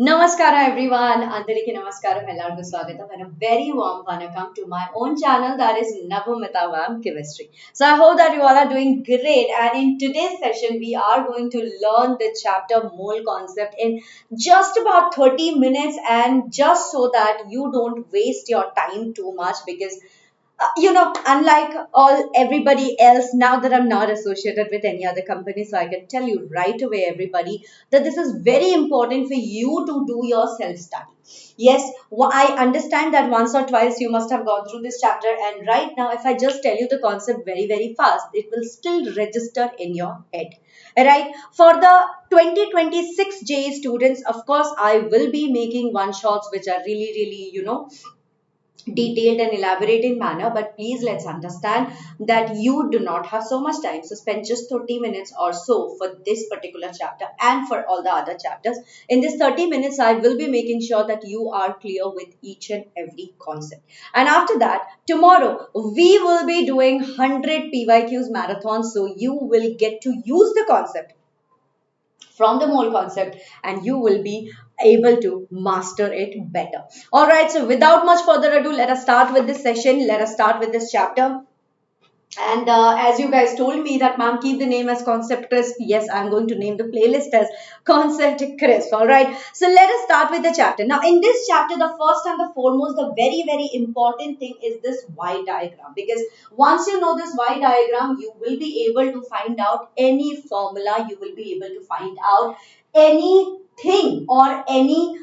Namaskara everyone, Andariki Namaskaram Ellargu Swagatam and a very warm welcome to my own channel that is Navamita Ma'am Chemistry. So I hope that you all are doing great, and in today's session we are going to learn the chapter mole concept in just about 30 minutes, and just so that you don't waste your time too much, because unlike all everybody else, now that I'm not associated with any other company, so I can tell you right away, everybody, that this is very important for you to do your self study. Yes, I understand that once or twice you must have gone through this chapter, and right now if I just tell you the concept very very fast, it will still register in your head, right? For the 2026 JE students, of course I will be making one shots which are really really detailed and elaborate in manner, but please let's understand that you do not have so much time, so spend just 30 minutes or so for this particular chapter and for all the other chapters. In this 30 minutes I will be making sure that you are clear with each and every concept, and after that tomorrow we will be doing 100 PYQs marathon, so you will get to use the concept from the mole concept, and you will be able to master it better. All right, so without much further ado, let us start with this session. Let us start with this chapter. And as you guys told me that, ma'am, keep the name as Concept Crisp. Yes, I'm going to name the playlist as Concept Crisp. All right. So let us start with the chapter. Now, in this chapter, the first and the foremost, the very, very important thing is this Y diagram. Because once you know this Y diagram, you will be able to find out any formula. You will be able to find out anything or any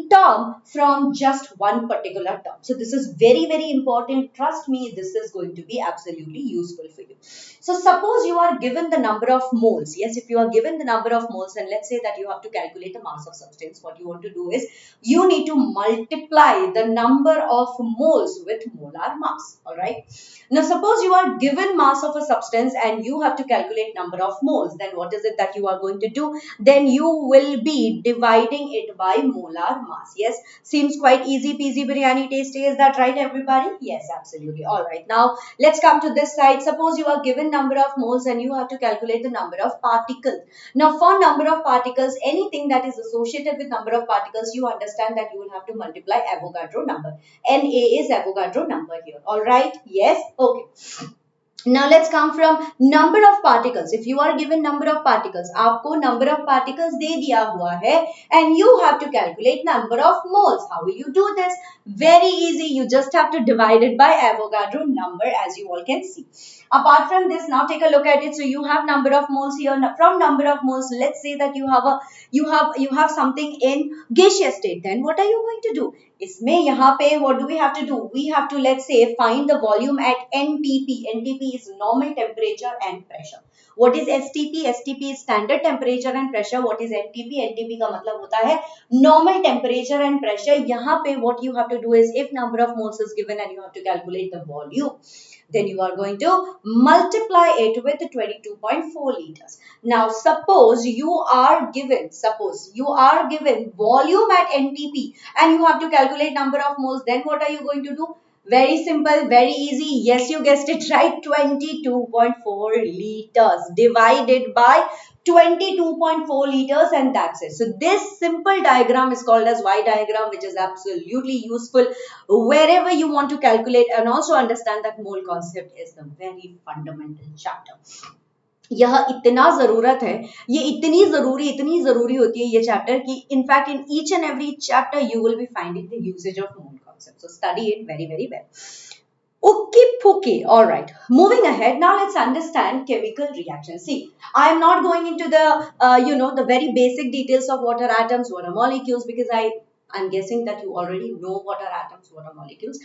term from just one particular term. So this is very very important, trust me, this is going to be absolutely useful for you. So suppose you are given the number of moles. Yes, if you are given the number of moles, and let's say that you have to calculate the mass of substance, what you want to do is you need to multiply the number of moles with molar mass. All right, now suppose you are given mass of a substance and you have to calculate number of moles, then what is it that you are going to do? Then you will be dividing it by molar mass. Yes, seems quite easy peasy biryani tasty, is that right everybody? Yes, absolutely. All right, now let's come to this side. Suppose you are given number of moles and you have to calculate the number of particles. Now for number of particles, anything that is associated with number of particles, you understand that you will have to multiply Avogadro number. Na is Avogadro number here. All right, yes, okay. Now let's come from number of particles. If you are given number of particles, आपको number of particles दे दिया हुआ है, and you have to calculate number of moles. How will you do this? Very easy. You just have to divide it by Avogadro number, as you all can see. Apart from this, now take a look at it. So you have number of moles here. From number of moles, let's say that you have something in gaseous state. Then what are you going to do? इसमें यहाँ पे what do we have to do? We have to, let's say, find the volume at NTP. NTP is normal temperature and pressure. What is STP? STP is standard temperature and pressure. What is NTP? NTP का मतलब होता है normal temperature and pressure. यहाँ पे what you have to do is, if number of moles is given and you have to calculate the volume, then you are going to multiply it with 22.4 liters. Now suppose you are given volume at NTP and you have to calculate number of moles, then what are you going to do? Very simple, very easy. Yes, you guessed it right. 22.4 liters divided by 22.4 liters, and that's it. So this simple diagram is called as Y diagram, which is absolutely useful wherever you want to calculate, and also understand that mole concept is the very fundamental chapter. यह इतना जरूरत है, ये इतनी जरूरी होती है ये चैप्टर कि in fact in each and every chapter you will be finding the usage of mole concept. So study it very very well. Okay, pookie. All right. Moving ahead. Now let's understand chemical reactions. See, I am not going into the very basic details of what are atoms, what are molecules, because I'm guessing that you already know what are atoms, what are molecules.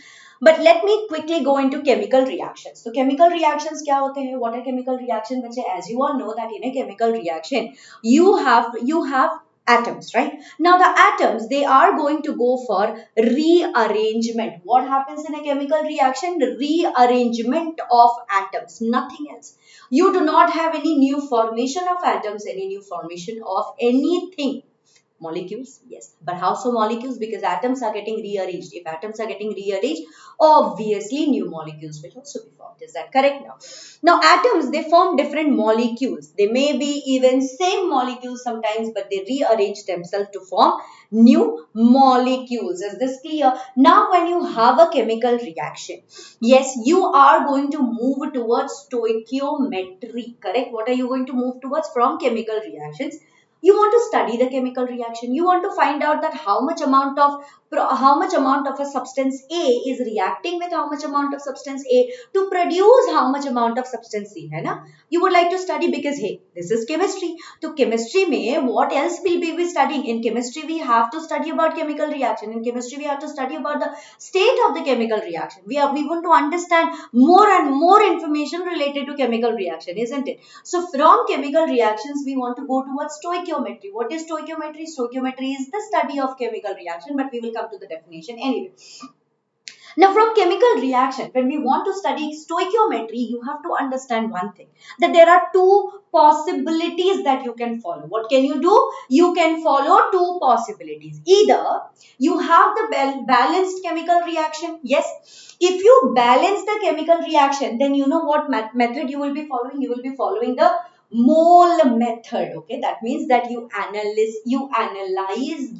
But let me quickly go into chemical reactions. So chemical reactions क्या होते हैं? What are chemical reactions? बच्चे, as you all know that in a chemical reaction, you have atoms, right? Now the atoms, they are going to go for rearrangement. What happens in a chemical reaction? Rearrangement of atoms, nothing else. You do not have any new formation of atoms, any new formation of anything. Molecules, yes. But how so molecules? Because atoms are getting rearranged. If atoms are getting rearranged, obviously new molecules will also be formed. Is that correct now? Now atoms, they form different molecules. They may be even same molecules sometimes, but they rearrange themselves to form new molecules. Is this clear? Now when you have a chemical reaction, yes, you are going to move towards stoichiometry, correct? What are you going to move towards from chemical reactions? You want to study the chemical reaction. You want to find out that how much amount of a substance A is reacting with how much amount of substance A to produce how much amount of substance C, है ना? You would like to study because hey, this is chemistry. तो chemistry में what else will we be studying? In chemistry we have to study about chemical reaction. In chemistry we have to study about the state of the chemical reaction. We want to understand more and more information related to chemical reaction, isn't it? So from chemical reactions we want to go towards stoichiometry. What is stoichiometry? Stoichiometry is the study of chemical reaction, but we will come to the definition anyway. Now, from chemical reaction, when we want to study stoichiometry, you have to understand one thing, that there are two possibilities that you can follow. What can you do? You can follow two possibilities. Either you have the balanced chemical reaction. Yes, if you balance the chemical reaction, then you know what method you will be following. You will be following the mole method. Okay, that means that you analyze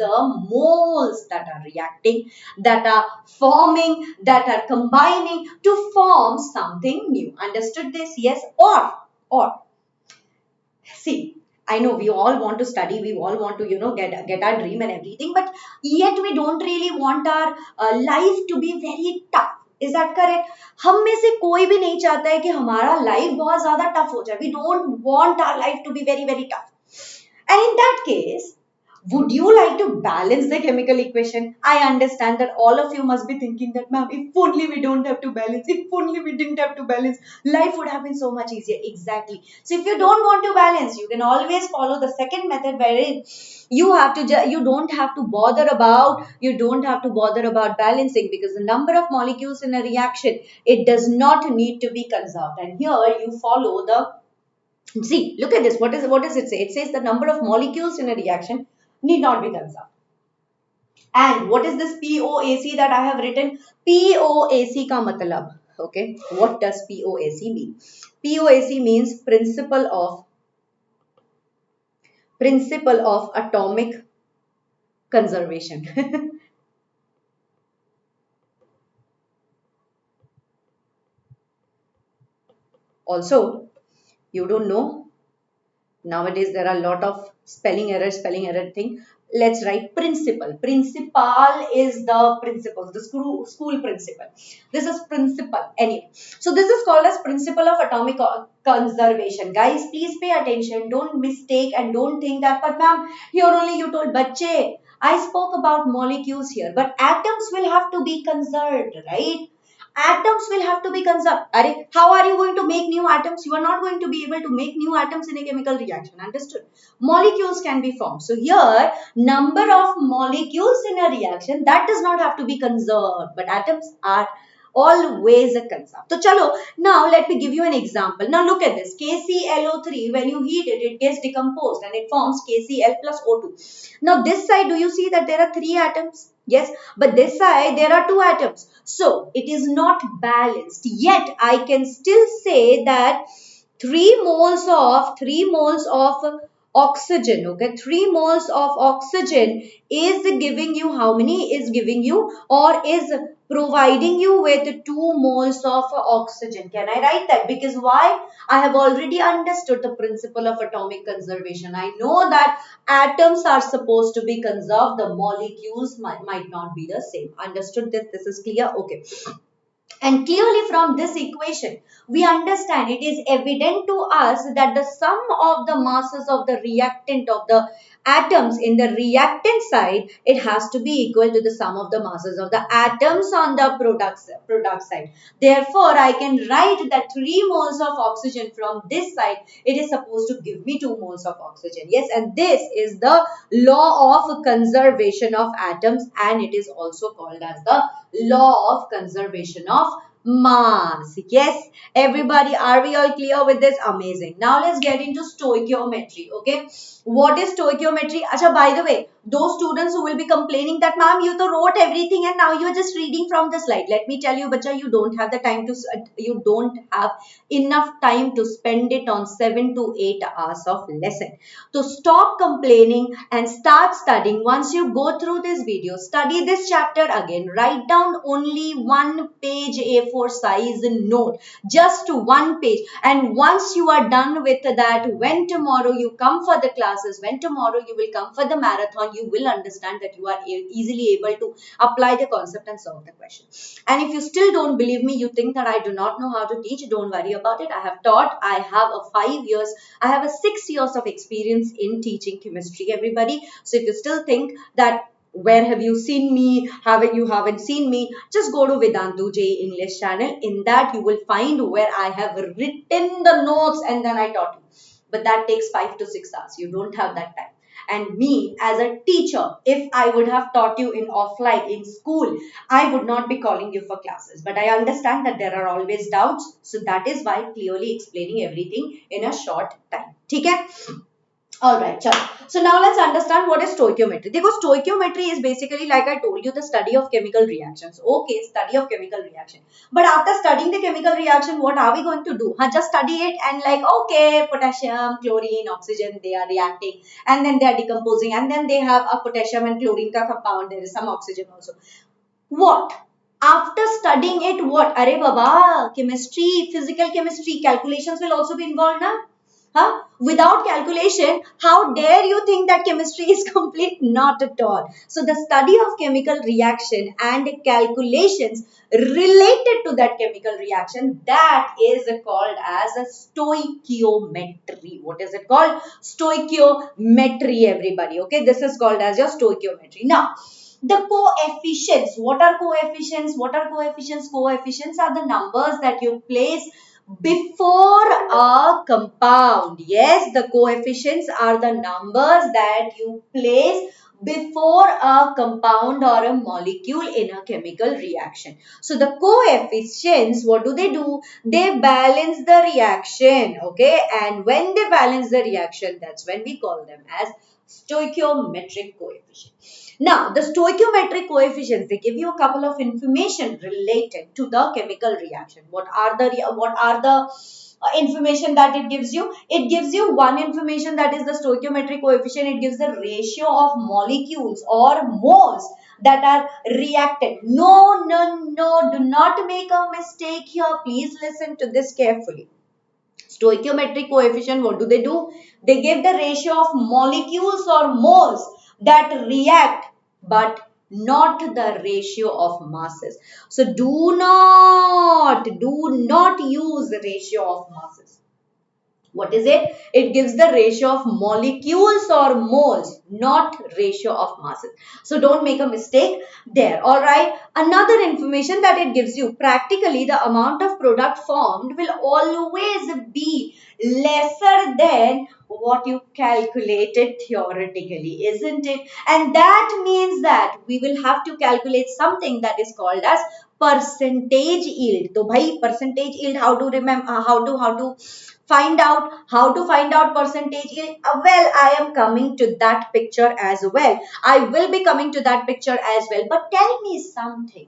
the moles that are reacting, that are forming, that are combining to form something new. Understood this? Yes. Or see, I know we all want to study, we all want to get our dream and everything, but yet we don't really want our life to be very tough. Is that correct? हम में से कोई भी नहीं चाहता है कि हमारा लाइफ बहुत ज्यादा टफ हो जाए. We don't want our life to be very very tough. And in that case, would you like to balance the chemical equation? I understand that all of you must be thinking that, ma'am, if only we don't have to balance, if only we didn't have to balance, life would have been so much easier. Exactly. So if you don't want to balance, you can always follow the second method wherein you don't have to bother about balancing, because the number of molecules in a reaction, it does not need to be conserved. And here you follow the See, look at this. What does it say? It says the number of molecules in a reaction need not be conserved. And what is this POAC that I have written? POAC ka matlab. Okay. What does POAC mean? POAC means principle of atomic conservation. Also, you don't know, nowadays there are a lot of spelling error thing. Let's write principle. Principal is the principles, the school principal. This is principle anyway. So this is called as principle of atomic conservation. Guys, please pay attention. Don't mistake and don't think that, but ma'am, here only you told bache. I spoke about molecules here, but atoms will have to be conserved, right? Atoms will have to be conserved. How are you going to make new atoms? You are not going to be able to make new atoms in a chemical reaction. Understood? Molecules can be formed. So here, number of molecules in a reaction, that does not have to be conserved, but atoms are always conserved. So chalo, now let me give you an example. Now look at this. KClO3, when you heat it, it gets decomposed and it forms KCl plus O2. Now this side, do you see that there are 3 atoms? Yes, but this side there are 2 atoms. So it is not balanced. Yet I can still say that 3 moles of oxygen, okay, 3 moles of oxygen is giving you how many? Is giving you or is providing you with 2 moles of oxygen. Can I write that? Because why? I have already understood the principle of atomic conservation. I know that atoms are supposed to be conserved. The molecules might not be the same. Understood this? This is clear? Okay. And clearly from this equation, we understand, it is evident to us that the sum of the masses of the reactant of the atoms in the reactant side, it has to be equal to the sum of the masses of the atoms on the product side. Therefore, I can write that 3 moles of oxygen from this side, it is supposed to give me 2 moles of oxygen. Yes, and this is the law of conservation of atoms, and it is also called as the law of conservation of mass. Yes, everybody, are we all clear with this? Amazing. Now let's get into stoichiometry. Okay, what is stoichiometry? Acha, by the way, Those students who will be complaining that, ma'am, you to wrote everything and now you're just reading from the slide. Let me tell you, bacha, you don't have the time to, you don't have enough time to spend it on 7 to 8 hours of lesson. So stop complaining and start studying. Once you go through this video, study this chapter again, write down only one page A4 size note, just one page. And once you are done with that, when tomorrow you come for the classes, when tomorrow you will come for the marathon, you will understand that you are easily able to apply the concept and solve the question. And if you still don't believe me, you think that I do not know how to teach, don't worry about it. I have taught, I have a 5 years, I have a 6 years of experience in teaching chemistry, everybody. So if you still think that where have you seen me, you haven't seen me, just go to Vedantu J English channel. In that you will find where I have written the notes and then I taught you. But that takes 5 to 6 hours. You don't have that time. And me as a teacher, if I would have taught you in offline, in school, I would not be calling you for classes. But I understand that there are always doubts. So that is why clearly explaining everything in a short time. Okay? All right, chalo. So now let's understand what is stoichiometry. Because stoichiometry is basically, like I told you, the study of chemical reactions. Okay, study of chemical reaction. But after studying the chemical reaction, what are we going to do? Just study it and like, okay, potassium, chlorine, oxygen, they are reacting and then they are decomposing and then they have a potassium and chlorine ka compound. There is some oxygen also. What? After studying it, what? Arey baba, chemistry, physical chemistry, calculations will also be involved now. Huh? Without calculation, how dare you think that chemistry is complete? Not at all. So the study of chemical reaction and calculations related to that chemical reaction, that is called as a stoichiometry. What is it called? Stoichiometry, everybody. Okay, this is called as your stoichiometry. Now, the coefficients. What are coefficients? What are coefficients? Coefficients are the numbers that you place before a compound. Yes, the coefficients are the numbers that you place before a compound or a molecule in a chemical reaction. So the coefficients, what do? They balance the reaction, okay? And when they balance the reaction, that's when we call them as stoichiometric coefficient. Now, the stoichiometric coefficients, they give you a couple of information related to the chemical reaction. What are the information that it gives you? It gives you one information, that is the stoichiometric coefficient. It gives the ratio of molecules or moles that are reacted. No, do not make a mistake here. Please listen to this carefully. Stoichiometric coefficient, what do? They give the ratio of molecules or moles that react, but not the ratio of masses. So do not use the ratio of masses. What is it? It gives the ratio of molecules or moles, not ratio of masses. So don't make a mistake there. All right. Another information that it gives you, practically the amount of product formed will always be lesser than what you calculated theoretically, isn't it? And that means that we will have to calculate something that is called as percentage yield. So bhai, percentage yield, how to remember, how to find out, percentage yield? Well, I am coming to that picture as well. I will be coming to that picture as well. But tell me something.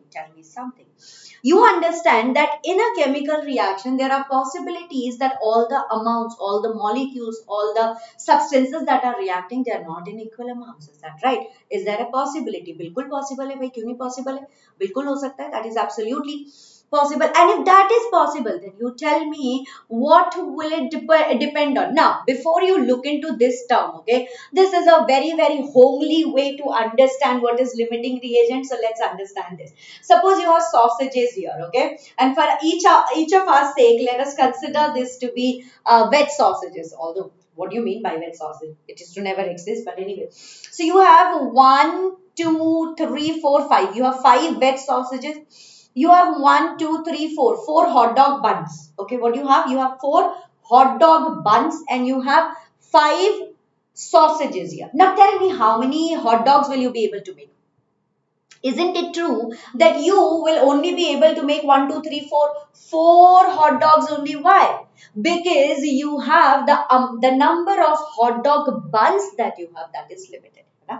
You understand that in a chemical reaction, there are possibilities that all the amounts, all the molecules, all the substances that are reacting, they are not in equal amounts. Is that right? Is there a possibility? बिल्कुल possible है भाई, क्यों नहीं possible है? बिल्कुल हो सकता है. That is absolutely possible. And if that is possible, then you tell me, what will it depend on? Now, before you look into this term, okay, this is a very, very homely way to understand what is limiting reagent. So let's understand this. Suppose you have sausages here, okay, and for each of our sake, let us consider this to be wet sausages. Although, what do you mean by wet sausage? It is to never exist, but anyway. So you have 1, 2, 3, 4, 5. You have 5 wet sausages. You have 1, 2, 3, 4. 4 hot dog buns. Okay, what do you have? You have 4 hot dog buns and you have 5 sausages here. Now tell me, how many hot dogs will you be able to make? Isn't it true that you will only be able to make 1, 2, 3, 4, 4 hot dogs only? Why? Because you have the number of hot dog buns that you have, that is limited. Right?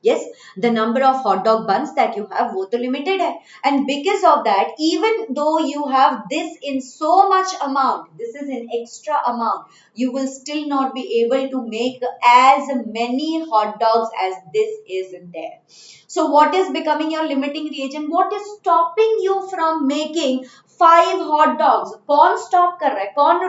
Yes, the number of hot dog buns that you have वो तो limited है, and because of that, even though you have this in so much amount, this is an extra amount, you will still not be able to make as many hot dogs as this is in there. So what is becoming your limiting reagent? What is stopping you from making 5 hot dogs? कौन stop कर रहा है? कौन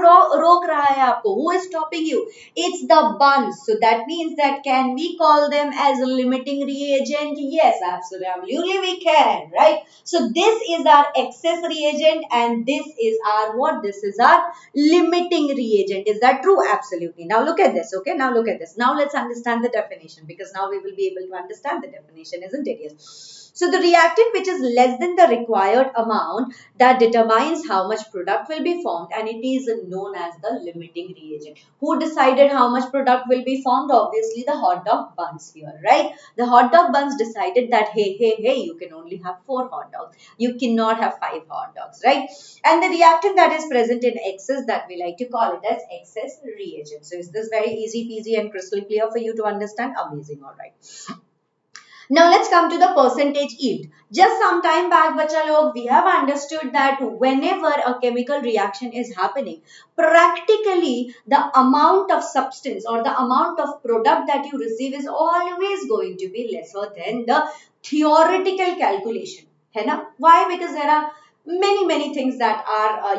रोक रहा है आपको? Who is stopping you? It's the buns. So that means that can we call them as a limiting reagent? Yes, absolutely we can, right? So this is our excess reagent and this is our what? This is our limiting reagent. Is that true? Absolutely. Now look at this, okay? Now look at this. Now let's understand the definition, because now we will be able to understand the definition, isn't it? Yes. So the reactant which is less than the required amount, that determines how much product will be formed, and it is known as the limiting reagent. Who decided how much product will be formed? Obviously the hot dog buns here, right? The hot dog buns decided that hey, you can only have 4 hot dogs. You cannot have 5 hot dogs, right? And the reactant that is present in excess, that we like to call it as excess reagent. So is this very easy peasy and crystal clear for you to understand? Amazing, all right. Now let's come to the percentage yield. Just some time back, bacha log, we have understood that whenever a chemical reaction is happening, practically the amount of substance or the amount of product that you receive is always going to be lesser than the theoretical calculation. है ना? Why? Because there are many things that are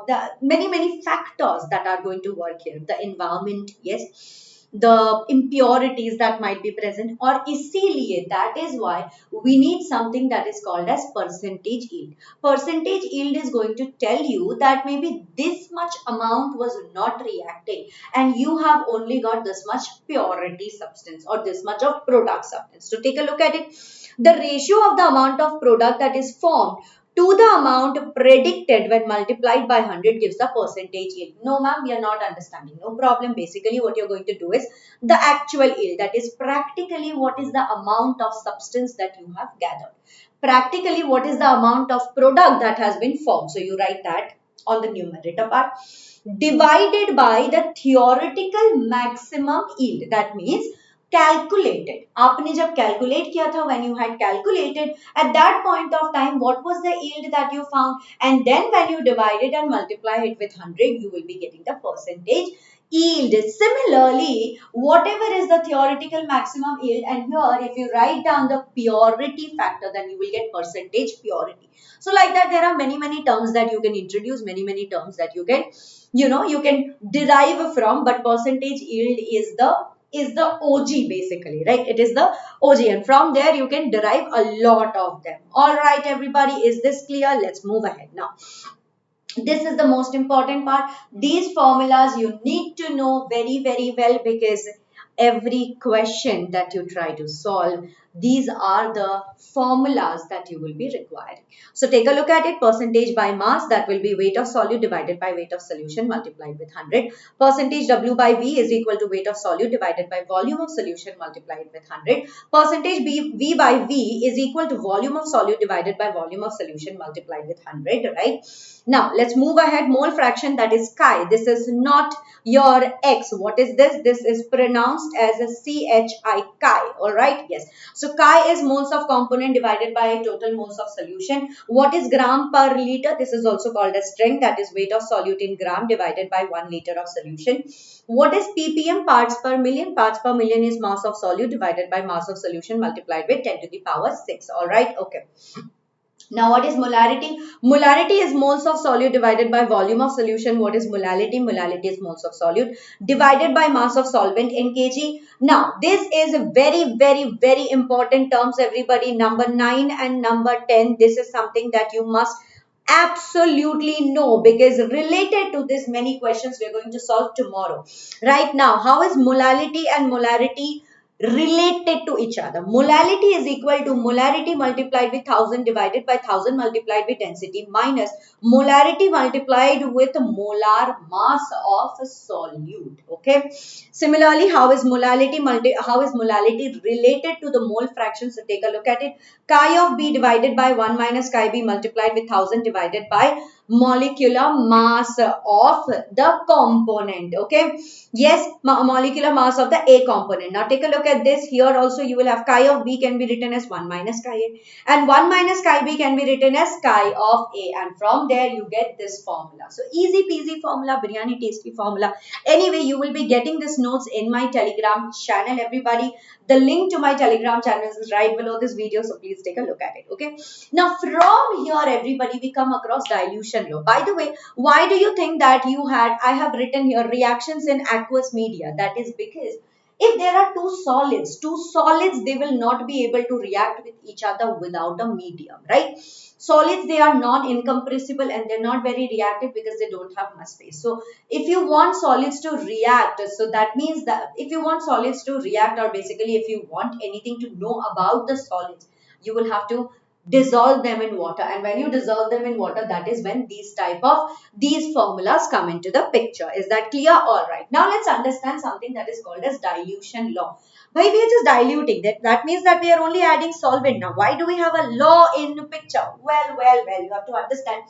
the many factors that are going to work here. The environment, yes, the impurities that might be present, or इसीलिए that is why we need something that is called as percentage yield. Percentage yield is going to tell you that maybe this much amount was not reacting and you have only got this much purity substance or this much of product substance. So take a look at it. The ratio of the amount of product that is formed to the amount predicted when multiplied by 100 gives the percentage yield. No ma'am, we are not understanding. No problem. Basically what you're going to do is the actual yield, that is practically what is the amount of substance that you have gathered. Practically what is the amount of product that has been formed. So you write that on the numerator part, divided by the theoretical maximum yield. That means calculated. आपने जब calculate किया था, when you had calculated at that point of time, what was the yield that you found, and then when you divide it and multiply it with 100, you will be getting the percentage yield. Similarly, whatever is the theoretical maximum yield, and here if you write down the purity factor, then you will get percentage purity. So like that, there are many terms that you can introduce, many terms that you can you can derive from, but percentage yield is the OG basically, right? It is the OG, and from there you can derive a lot of them. All right, everybody, is this clear? Let's move ahead now. This is the most important part. These formulas you need to know very well, because every question that you try to solve, these are the formulas that you will be requiring. So take a look at it. Percentage by mass, that will be weight of solute divided by weight of solution multiplied with 100. Percentage W by V is equal to weight of solute divided by volume of solution multiplied with 100. Percentage V by V is equal to volume of solute divided by volume of solution multiplied with 100, right? Now let's move ahead. Mole fraction, that is chi. This is not your X. What is this? This is pronounced as a CHI, chi. All right. Yes. So chi is moles of component divided by total moles of solution. What is gram per liter? This is also called as strength. That is weight of solute in gram divided by 1 liter of solution. What is ppm? Parts per million. Parts per million is mass of solute divided by mass of solution multiplied with 10 to the power 6. All right. Okay. Now what is molarity? Molarity is moles of solute divided by volume of solution. What is molality? Molality is moles of solute divided by mass of solvent in kg. Now this is a very important terms, everybody. Number 9 and number 10. This is something that you must absolutely know, because related to this many questions we are going to solve tomorrow. Right now, how is molality and molarity related to each other? Molality is equal to molarity multiplied with 1000 divided by 1000 multiplied with density minus molarity multiplied with molar mass of solute. Okay. Similarly, how is molality related to the mole fraction? So take a look at it. Chi of B divided by 1 minus chi B multiplied with 1000 divided by molecular mass of the component. Okay, yes, molecular mass of the A component. Now take a look at this. Here also you will have chi of B can be written as 1 minus chi A, and 1 minus chi B can be written as chi of A, and from there you get this formula. So easy peasy formula, biryani tasty formula. Anyway, you will be getting this notes in my Telegram channel, everybody. The link to my Telegram channel is right below this video, so please take a look at it. Okay, now from here, everybody, we come across dilution law. By the way, why do you think that I have written here reactions in aqueous media? That is because if there are two solids, they will not be able to react with each other without a medium, right? Solids, they are non-incompressible and they're not very reactive because they don't have much space. So if you want solids to react, so that means that if you want solids to react, or basically if you want anything to know about the solids, you will have to dissolve them in water, and when you dissolve them in water, that is when these formulas come into the picture. Is that clear? All right, now let's understand something that is called as dilution law. Why we are just diluting? That means that we are only adding solvent. Now why do we have a law in the picture? Well, you have to understand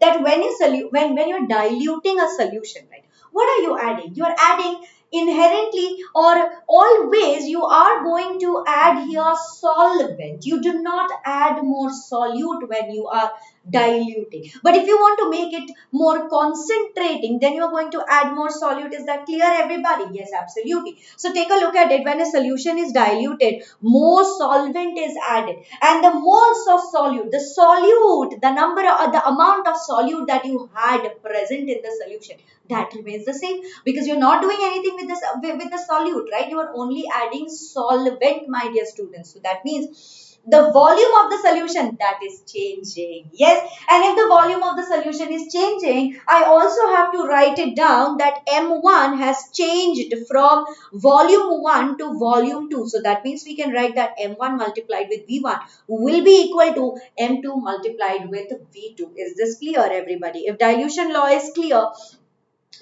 that when you're diluting a solution, right, what are you adding? You are adding inherently, or always you are going to add here solvent. You do not add more solute when you are diluting. But if you want to make it more concentrating, then you are going to add more solute. Is that clear, everybody? Yes, absolutely. So take a look at it. When a solution is diluted, more solvent is added, and the moles of solute, the number or the amount of solute that you had present in the solution, that remains the same, because you're not doing anything with this with the solute, right? You are only adding solvent, my dear students. So that means the volume of the solution, that is changing. Yes, and if the volume of the solution is changing, I also have to write it down that M1 has changed from volume 1 to volume 2. So that means we can write that M1 multiplied with V1 will be equal to M2 multiplied with V2. Is this clear, everybody? If dilution law is clear,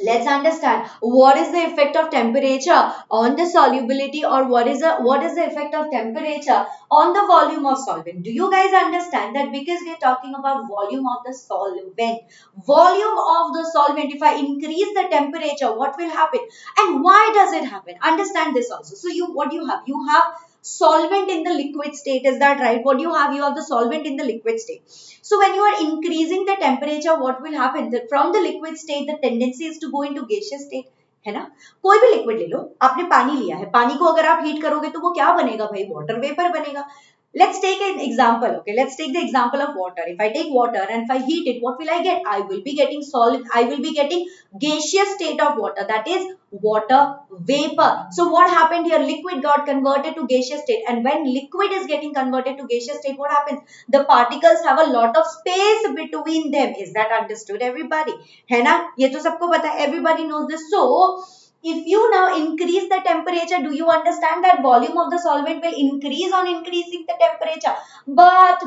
let's understand what is the effect of temperature on the solubility, or what is the effect of temperature on the volume of solvent. Do you guys understand that because we are talking about volume of the solvent, if I increase the temperature, what will happen and why does it happen? Understand this also. So you have solvent in the liquid state. Is that right? What do you have the solvent in the liquid state. So when you are increasing the temperature, what will happen? That from the liquid state, the tendency is to go into gaseous state, है ना? कोई भी liquid ले लो, आपने पानी लिया है, पानी को अगर आप हीट करोगे तो वो क्या बनेगा भाई? वाटर वेपर बनेगा. Let's take an example. Okay, let's take the example of water. If I take water and if I heat it, what will I get? I will be getting gaseous state of water, that is water vapor. So what happened here? Liquid got converted to gaseous state, and when liquid is getting converted to gaseous state, what happens? The particles have a lot of space between them. Is that understood, everybody? है ना? ये तो सबको पता है. Everybody knows this. So if you now increase the temperature, do you understand that volume of the solvent will increase on increasing the temperature? But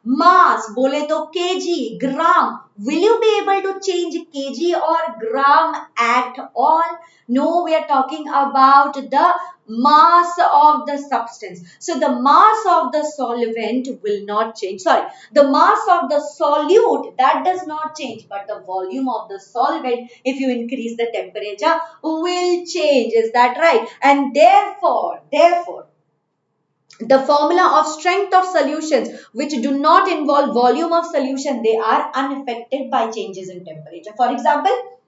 mass bole to kg, gram, will you be able to change kg or gram at all? No, we are talking about the mass of the substance. So the mass of the solvent will not change. Sorry, the mass of the solute, that does not change, but the volume of the solvent, if you increase the temperature, will change. Is that right? And therefore, the formula of strength of solutions which do not involve volume of solution, they are unaffected by changes in temperature. For example,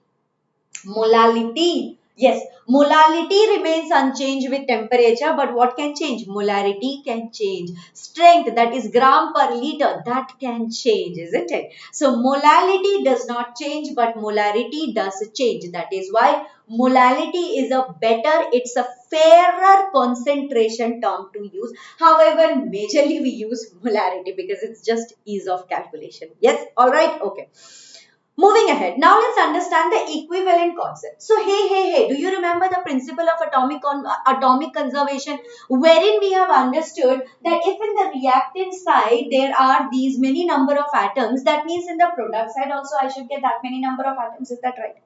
molality. Yes, molality remains unchanged with temperature, but what can change? Molarity can change. Strength, that is gram per liter, that can change, isn't it? So molality does not change, but molarity does change. That is why molality is it's a fairer concentration term to use. However, majorly we use molarity because it's just ease of calculation. Yes, all right, okay. Moving ahead, now let's understand the equivalent concept. So, hey, do you remember the principle of atomic conservation, wherein we have understood that if in the reactant side there are these many number of atoms, that means in the product side also I should get that many number of atoms. Is that right?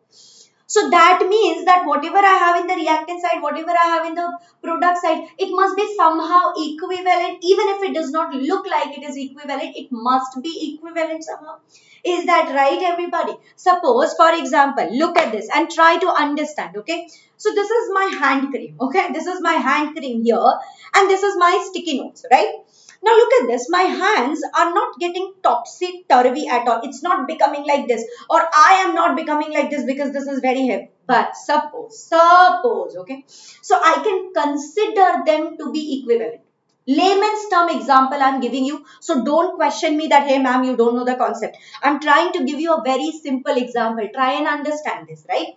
So that means that whatever I have in the reactant side, whatever I have in the product side, it must be somehow equivalent. Even if it does not look like it is equivalent, it must be equivalent somehow. Is that right, everybody? Suppose, for example, look at this and try to understand, okay? So this is my hand cream, okay? This is my hand cream here, and this is my sticky notes, right? Now look at this. My hands are not getting topsy-turvy at all. It's not becoming like this, or I am not becoming like this because this is very heavy. But suppose, okay? So I can consider them to be equivalent. Layman's term example I'm giving you. So don't question me that, hey ma'am, you don't know the concept. I'm trying to give you a very simple example. Try and understand this, right?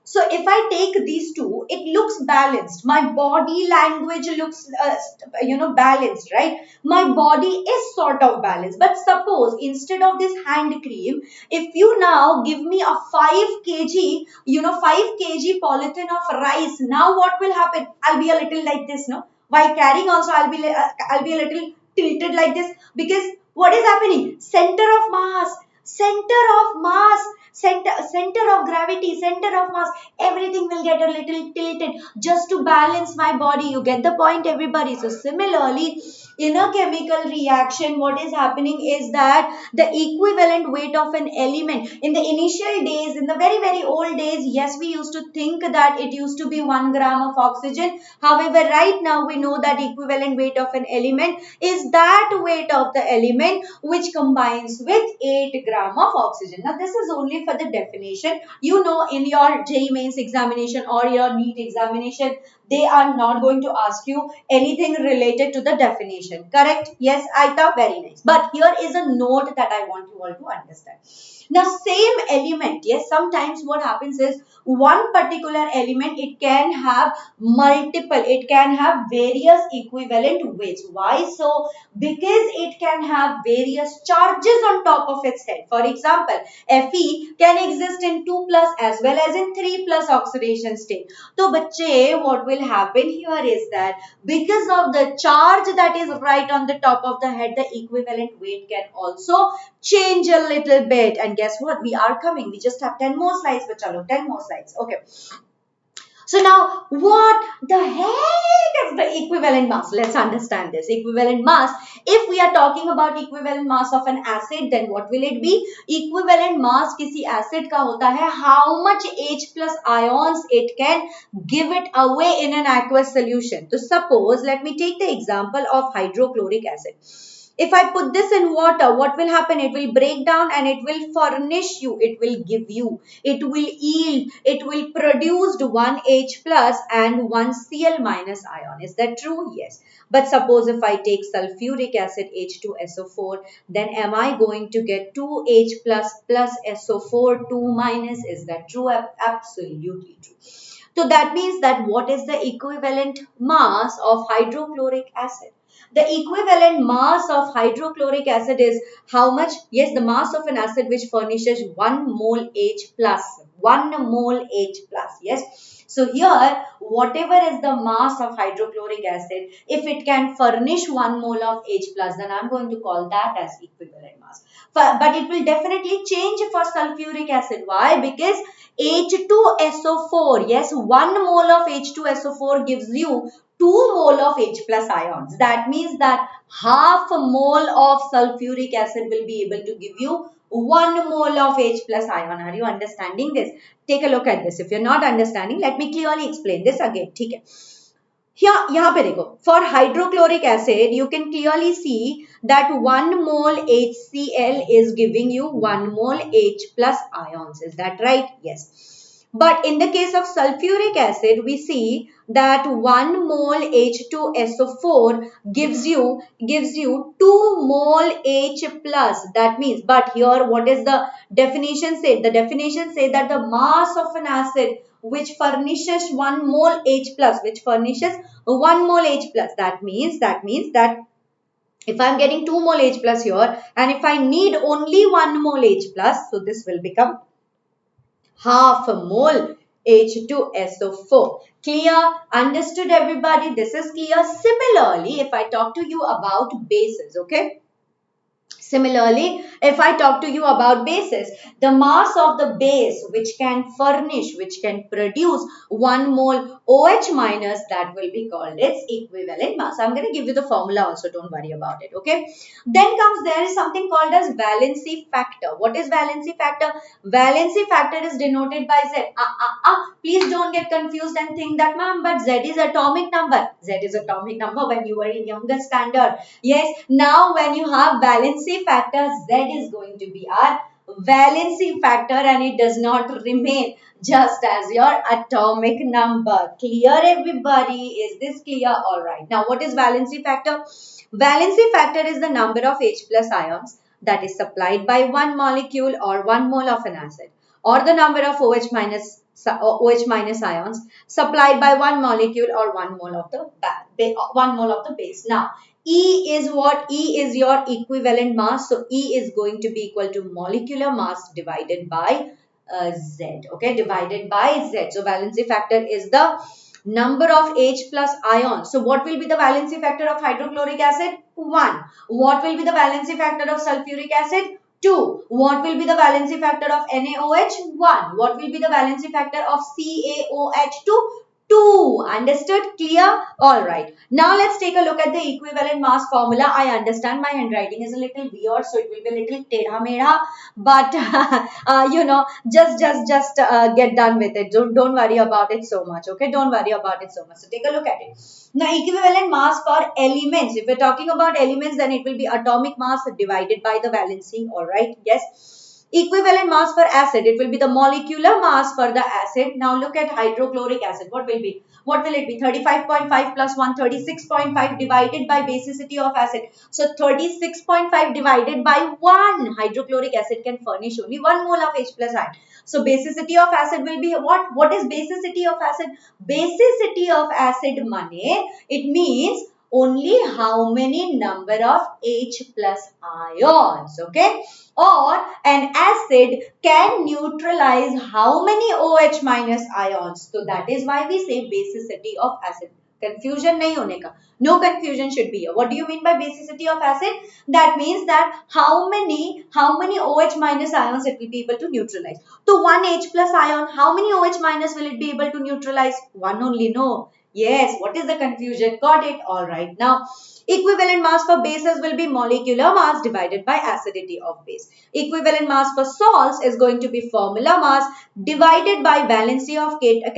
So if I take these two, it looks balanced. My body language looks, balanced, right? My body is sort of balanced. But suppose instead of this hand cream, if you now give me a 5 kg, 5 kg polythene of rice, now what will happen? I'll be a little like this, no? While carrying also, I'll be a little tilted like this, because what is happening? Center of mass, center of gravity, center of mass, everything will get a little tilted just to balance my body. You get the point, everybody? So similarly, in a chemical reaction, what is happening is that the equivalent weight of an element in the initial days, in the very old days, yes, we used to think that it used to be 1 gram of oxygen. However, right now we know that equivalent weight of an element is that weight of the element which combines with 8 gram of oxygen. Now this is only for the definition. You know, in your JEE mains examination or your NEET examination, they are not going to ask you anything related to the definition. Correct? Yes, Aita, very nice. But here is a note that I want you all to understand. Now, same element, yes, sometimes what happens is one particular element, it can have multiple, it can have various equivalent weights. Why so? Because it can have various charges on top of its head. For example, Fe can exist in 2 plus as well as in 3 plus oxidation state. So, bachche, what will happen here is that because of the charge that is right on the top of the head, the equivalent weight can also change a little bit. And guess what? We are coming. We just have 10 more slides, but chalo, 10 more slides. Okay. So now, what the heck is the equivalent mass? Let's understand this. Equivalent mass. If we are talking about equivalent mass of an acid, then what will it be? Equivalent mass किसी acid का होता है how much H plus ions it can give it away in an aqueous solution. So suppose, let me take the example of hydrochloric acid. If I put this in water, what will happen? It will break down and it will furnish you. It will give you. It will yield. It will produce one H plus and one Cl minus ion. Is that true? Yes. But suppose if I take sulfuric acid H2SO4, then am I going to get 2H plus SO4 2 minus? Is that true? Absolutely true. So that means that what is the equivalent mass of hydrochloric acid? The equivalent mass of hydrochloric acid is how much? Yes, the mass of an acid which furnishes 1 mole H plus. 1 mole H plus. Yes. So here, whatever is the mass of hydrochloric acid, if it can furnish 1 mole of H plus, then I'm going to call that as equivalent mass. But it will definitely change for sulfuric acid. Why? Because H2SO4, yes, 1 mole of H2SO4 gives you 2 mole of H plus ions. That means that half a mole of sulfuric acid will be able to give you 1 mole of H plus ion. Are you understanding this? Take a look at this. If you're not understanding, let me clearly explain this again. Okay. Here, यहाँ पे देखो. For hydrochloric acid, you can clearly see that 1 mole HCl is giving you 1 mole H plus ions. Is that right? Yes. But in the case of sulfuric acid, we see that 1 mole H2SO4 gives you 2 mole H plus. That means, but here what is the definition say? The definition say that the mass of an acid which furnishes 1 mole H plus, which furnishes 1 mole H plus. That means that if I'm getting 2 mole H plus here, and if I need only 1 mole H plus, so this will become half a mole H2SO4. Clear? Understood, everybody? This is clear. Similarly, if I talk to you about bases, okay? Similarly, if I talk to you about bases, the mass of the base which can furnish, which can produce 1 mole OH minus, that will be called its equivalent mass. I'm going to give you the formula also, don't worry about it, okay? Then there is something called as valency factor. What is valency factor? Valency factor is denoted by Z. Please don't get confused and think that, ma'am, but Z is atomic number. Z is atomic number when you were in younger standard. Yes, now when you have valency factor, Z is going to be our valency factor and it does not remain just as your atomic number. Clear, everybody? Is this clear? All right. Now, what is valency factor? Valency factor is the number of H plus ions that is supplied by one molecule or 1 mole of an acid, or the number of OH minus ions supplied by one molecule or 1 mole of the 1 mole of the base. Now, E is what? E is your equivalent mass. So, E is going to be equal to molecular mass divided by Z. Okay, divided by Z. So, valency factor is the number of H plus ions. So, what will be the valency factor of hydrochloric acid? 1. What will be the valency factor of sulfuric acid? 2. What will be the valency factor of NaOH? 1. What will be the valency factor of CaOH? 2. Understood? Clear? Alright. Now let's take a look at the equivalent mass formula. I understand my handwriting is a little weird, so it will be a little tedha medha, but just get done with it. Don't worry about it so much. Okay? Don't worry about it so much. So take a look at it. Now, equivalent mass for elements. If we're talking about elements, then it will be atomic mass divided by the valency. Alright? Yes. Equivalent mass for acid, it will be the molecular mass for the acid. Now look at hydrochloric acid. What will be? What will it be? 35.5 plus 1, 36.5 divided by basicity of acid. So 36.5 divided by 1. Hydrochloric acid can furnish only 1 mole of H plus ion. So basicity of acid will be what? What is basicity of acid? Basicity of acid money, it means only how many number of H plus ions, okay? Or an acid can neutralize how many OH minus ions. So that is why we say basicity of acid. Confusion nahi hone ka. No confusion should be here. What do you mean by basicity of acid? That means that how many OH minus ions it will be able to neutralize. So 1 H plus ion, how many OH minus will it be able to neutralize? 1 only, no. Yes, what is the confusion? Got it? Alright. Now, equivalent mass for bases will be molecular mass divided by acidity of base. Equivalent mass for salts is going to be formula mass divided by valency of cation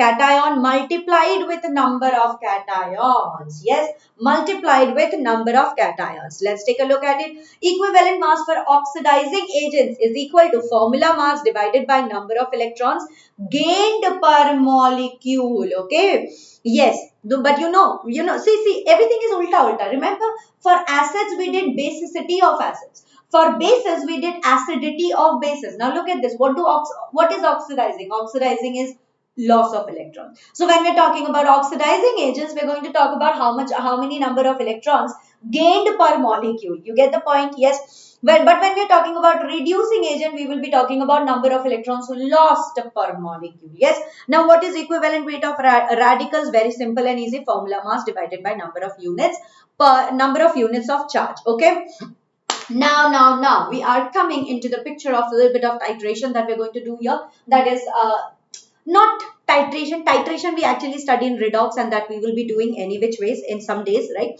multiplied with number of cations. Yes, multiplied with number of cations. Let's take a look at it. Equivalent mass for oxidizing agents is equal to formula mass divided by number of electrons gained per molecule. Okay. Yes, but see, everything is ulta. Remember, for acids, we did basicity of acids. For bases, we did acidity of bases. Now look at this. What is oxidizing? Oxidizing is loss of electrons. So when we're talking about oxidizing agents, we're going to talk about how many number of electrons gained per molecule. You get the point? Yes. Well, but when we're talking about reducing agent, we will be talking about number of electrons lost per molecule. Yes. Now, what is equivalent weight of radicals? Very simple and easy. Formula mass divided by number of units per number of units of charge. Okay. Now, we are coming into the picture of a little bit of titration that we're going to do here. That is not titration. Titration we actually study in redox and that we will be doing any which ways in some days, right?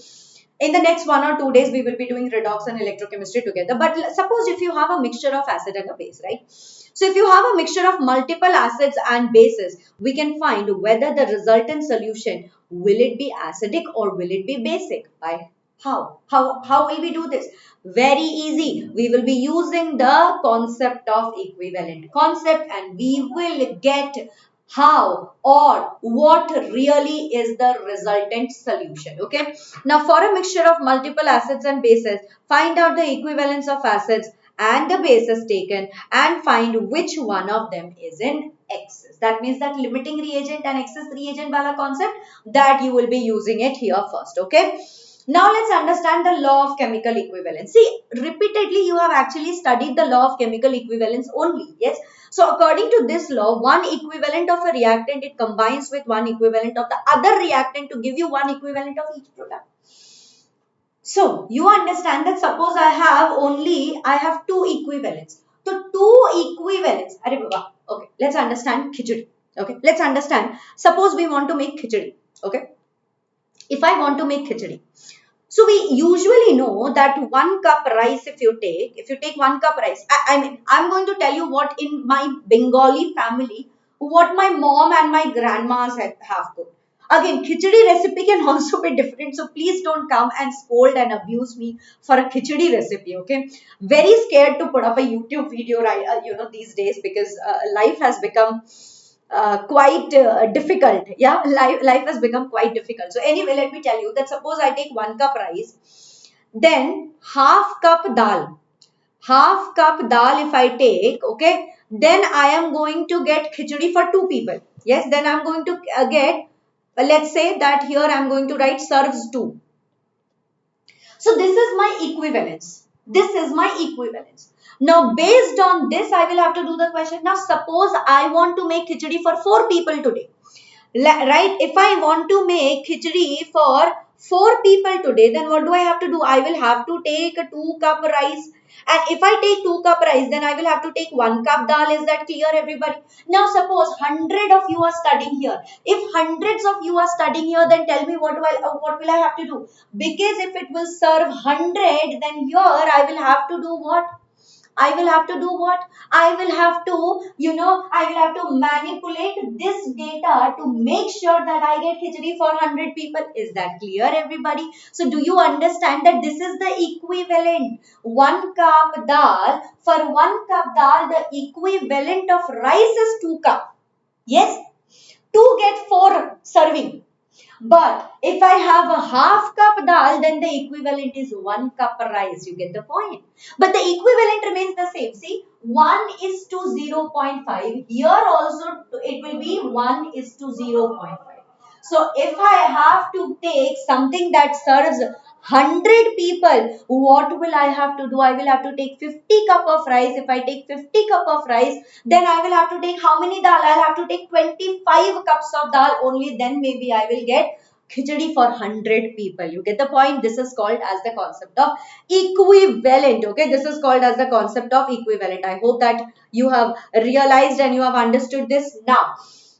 In the next 1 or 2 days, we will be doing redox and electrochemistry together. But suppose if you have a mixture of acid and a base, right? So if you have a mixture of multiple acids and bases, we can find whether the resultant solution, will it be acidic or will it be basic? By how? How will we do this? Very easy. We will be using the concept of equivalent concept and we will get how or what really is the resultant solution. Okay. Now, for a mixture of multiple acids and bases, find out the equivalence of acids and the bases taken and find which one of them is in excess. That means that limiting reagent and excess reagent wala concept that you will be using it here first. Okay. Now let's understand the law of chemical equivalence. See, repeatedly you have actually studied the law of chemical equivalence only. Yes. So according to this law, one equivalent of a reactant, it combines with one equivalent of the other reactant to give you one equivalent of each product. So you understand that suppose I have two equivalents. So two equivalents. Arey baba. Okay, let's understand khichdi. Okay, let's understand. Suppose we want to make khichdi. Okay, if I want to make khichdi. So we usually know that 1 cup rice, if you take 1 cup rice, I mean, I'm going to tell you what in my Bengali family, what my mom and my grandmas have cooked. Again, khichdi recipe can also be different. So please don't come and scold and abuse me for a khichdi recipe. Okay. Very scared to put up a YouTube video, right? These days because life has become quite difficult. Yeah, life has become quite difficult. So anyway, let me tell you that suppose I take 1 cup rice, then half cup dal if I take, okay, then I am going to get khichdi for two people. Yes, then I'm going to get, let's say that here I'm going to write serves two. So this is my equivalence. This is my equivalence. Now, based on this, I will have to do the question. Now, suppose I want to make khichdi for four people today. Right? If I want to make khichdi for four people today, then what do I have to do? I will have to take a 2 cup rice. And if I take 2 cup rice, then I will have to take 1 cup dal. Is that clear, everybody? Now, suppose 100 of you are studying here. If hundreds of you are studying here, then tell me what will I have to do? Because if it will serve 100, then here I will have to do what? I will have to do what? I will have to, I will have to manipulate this data to make sure that I get khichdi for 100 people. Is that clear, everybody? So, do you understand that this is the equivalent? 1 cup dal, for 1 cup dal, the equivalent of rice is 2 cup. Yes? To get 4 serving. But if I have a half cup dal, then the equivalent is 1 cup rice. You get the point. But the equivalent remains the same. See, 1 is to 0.5. Here also it will be 1 is to 0.5. So if I have to take something that serves 100 people, what will I have to do? I will have to take 50 cup of rice. If I take 50 cup of rice, then I will have to take how many dal? I'll have to take 25 cups of dal only. Then maybe I will get khichdi for 100 people. You get the point? This is called as the concept of equivalent. Okay, this is called as the concept of equivalent. I hope that you have realized and you have understood this now.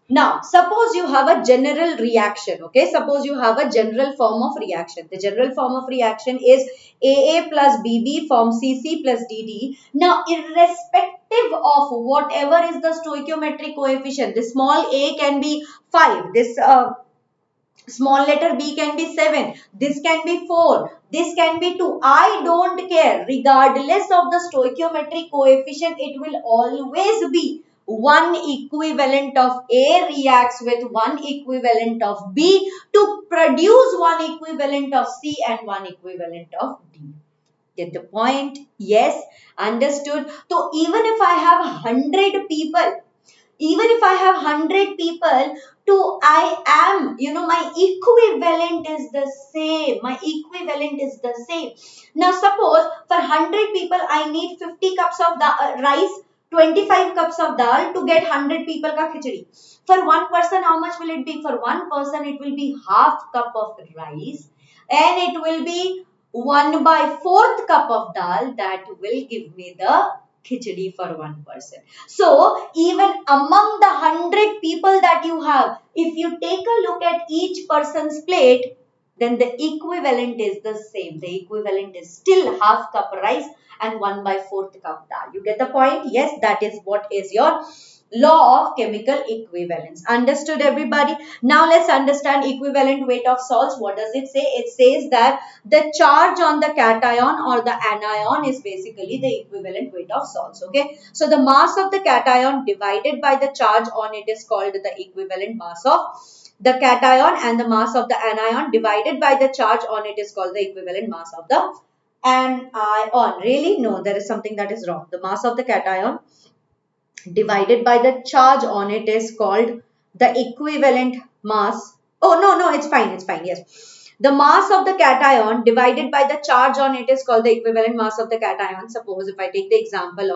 Now, suppose you have a general reaction, okay? Suppose you have a general form of reaction. The general form of reaction is AA plus BB forms CC plus DD. Now, irrespective of whatever is the stoichiometric coefficient, the small a can be 5, this small letter b can be 7, this can be 4, this can be 2. I don't care. Regardless of the stoichiometric coefficient, it will always be one equivalent of A reacts with one equivalent of B to produce one equivalent of C and one equivalent of D. Get the point? Yes, understood. So even if I have 100 people, even if I have 100 people, to I am, my equivalent is the same. My equivalent is the same. Now suppose for 100 people, I need 50 cups of rice, 25 cups of dal to get 100 people ka khichdi. For one person, how much will it be? For one person, it will be half cup of rice and it will be 1 by 4th cup of dal that will give me the khichdi for one person. So even among the 100 people that you have, if you take a look at each person's plate, then the equivalent is the same. The equivalent is still half cup rice and 1 by 4th cup dal. You get the point? Yes, that is what is your law of chemical equivalence. Understood, everybody? Now let's understand equivalent weight of salts. What does it say? It says that the charge on the cation or the anion is basically the equivalent weight of salts. Okay, so the mass of the cation divided by the charge on it is called the equivalent mass of the cation, and the mass of the anion divided by the charge on it is called the equivalent mass of the anion. Really? No, there is something that is wrong. The mass of the cation divided by the charge on it is called the equivalent mass. Oh, no, it's fine, yes. The mass of the cation divided by the charge on it is called the equivalent mass of the cation. Suppose if I take the example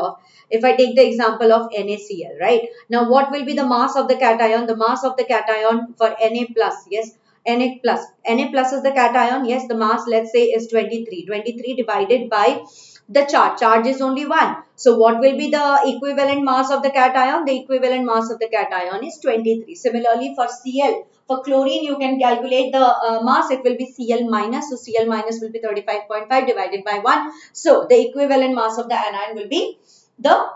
of NaCl, right? Now what will be the mass of the cation? The mass of the cation for Na plus, yes, Na plus. Na plus is the cation. Yes, the mass, let's say, is 23. 23 divided by the charge. Charge is only 1. So what will be the equivalent mass of the cation? The equivalent mass of the cation is 23. Similarly, for Cl, for chlorine, you can calculate the mass. It will be Cl minus. So Cl minus will be 35.5 divided by 1. So the equivalent mass of the anion will be the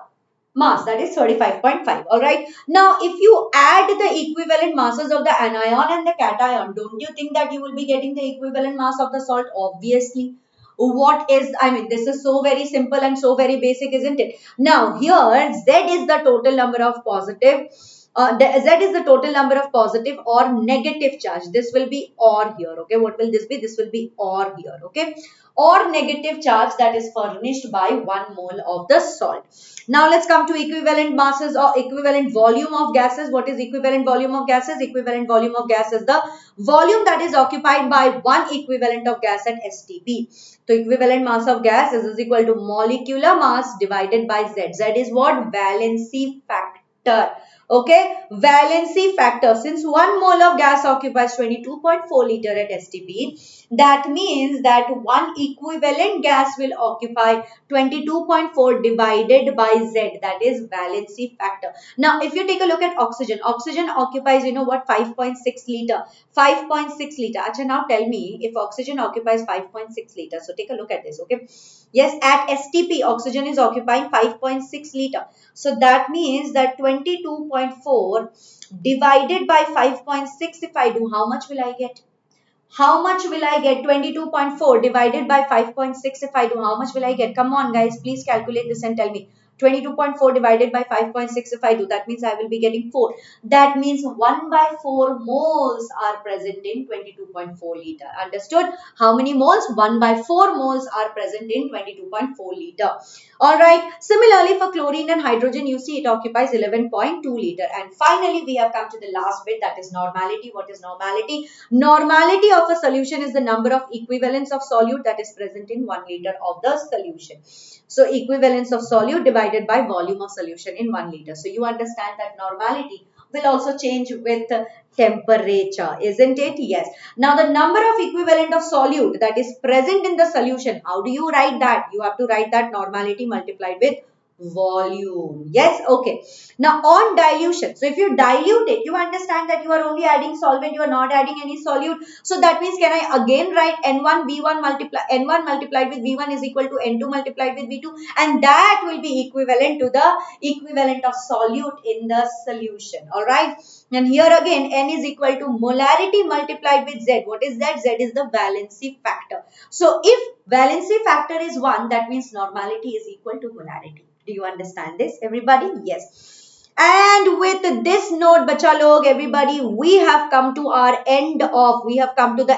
mass, that is 35.5. All right. Now, if you add the equivalent masses of the anion and the cation, don't you think that you will be getting the equivalent mass of the salt? Obviously. What is, I mean, this is so very simple and so very basic, isn't it? Now, here Z is the total number of positive. Z is the total number of positive or negative charge. This will be or here. Okay. What will this be? This will be or here. Okay. Or negative charge that is furnished by 1 mole of the salt. Now let's come to equivalent masses or equivalent volume of gases. What is equivalent volume of gases? Equivalent volume of gas is the volume that is occupied by one equivalent of gas at STP. So equivalent mass of gas is equal to molecular mass divided by Z. Z is what? Valency factor. Okay, valency factor. Since 1 mole of gas occupies 22.4 liter at STP, that means that one equivalent gas will occupy 22.4 divided by Z, that is valency factor. Now, if you take a look at oxygen, oxygen occupies, you know what, 5.6 liter. 5.6 liter. Achha, now tell me if oxygen occupies 5.6 liter. So take a look at this, okay? Yes, at STP, oxygen is occupying 5.6 liter. So that means that 22.4 divided by 5.6, if I do, how much will I get? How much will I get? 22.4 divided by 5.6 if I do, how much will I get? Come on guys, please calculate this and tell me. 22.4 divided by 5.6 if I do, that means I will be getting 4. That means 1 by 4 moles are present in 22.4 liter. Understood? How many moles? 1 by 4 moles are present in 22.4 liter. Alright. Similarly, for chlorine and hydrogen, you see it occupies 11.2 liter. And finally, we have come to the last bit, that is normality. What is normality? Normality of a solution is the number of equivalents of solute that is present in 1 liter of the solution. So equivalence of solute divided by volume of solution in 1 liter. So you understand that normality will also change with temperature, isn't it? Yes. Now the number of equivalent of solute that is present in the solution, how do you write that? You have to write that normality multiplied with volume. Yes, okay. Now on dilution, so if you dilute it, you understand that you are only adding solvent, you are not adding any solute. So that means, can I again write N1 V1 multiply N1 multiplied with V1 is equal to N2 multiplied with V2, and that will be equivalent to the equivalent of solute in the solution. All right. And here again, N is equal to molarity multiplied with Z. What is that? Z is the valency factor. So if valency factor is 1, that means normality is equal to molarity. Do you understand this, everybody? Yes. And with this note, bacha log, everybody, we have come to the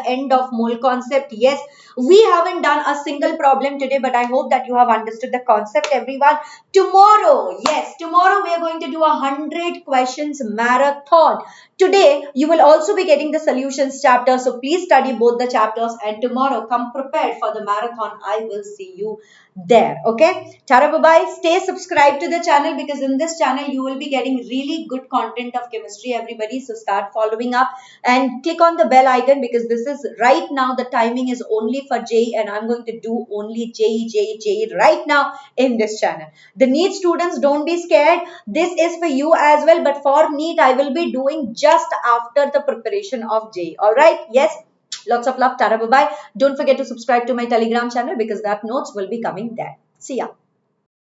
end of mole concept. Yes, we haven't done a single problem today, but I hope that you have understood the concept, everyone. Tomorrow, yes, tomorrow we are going to do 100 questions marathon. Today, you will also be getting the solutions chapter. So please study both the chapters, and tomorrow come prepared for the marathon. I will see you there. Okay. Tara, bye-bye. Stay subscribed to the channel, because in this channel, you will be getting really good content of chemistry, everybody. So start following up and click on the bell icon, because this is right now the timing is only for JEE, and I'm going to do only JEE right now in this channel. The NEET students, don't be scared. This is for you as well, but for NEET, I will be doing just after the preparation of JEE. All right. Yes. Lots of love. Tara, bye-bye. Don't forget to subscribe to my Telegram channel, because that notes will be coming there. See ya.